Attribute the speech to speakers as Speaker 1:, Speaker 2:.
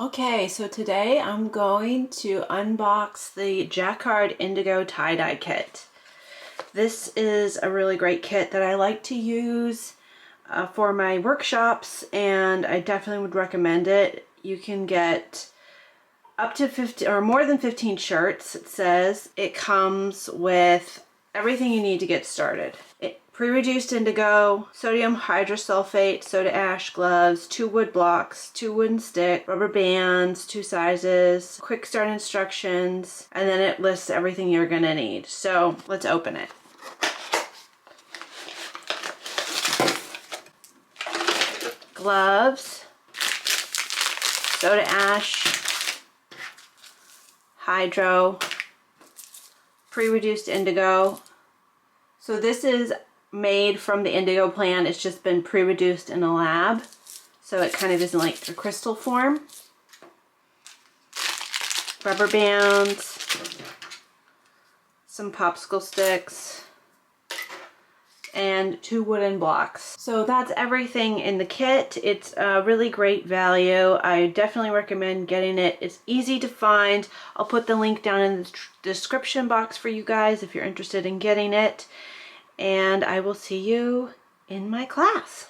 Speaker 1: Okay, so today I'm going to unbox the Jacquard Indigo tie-dye kit. This is a really great kit that I like to use for my workshops, and I definitely would recommend it. You can get up to 50 or more than 15 shirts. It says it comes with everything you need to get started. Pre-reduced indigo, sodium hydrosulfate, soda ash gloves, 2 wood blocks, 2 wooden sticks, rubber bands, 2 sizes, quick start instructions, and then it lists everything you're gonna need. So let's open it. Gloves, soda ash, hydro, pre-reduced indigo. So this is made from the indigo plant. It's just been pre-reduced in a lab, so it kind of isn't like a crystal form. Rubber bands, some popsicle sticks, and 2 wooden blocks. So that's everything in the kit. It's a really great value. I definitely recommend getting it. It's easy to find. I'll put the link down in the description box for you guys if you're interested in getting it. And I will see you in my class.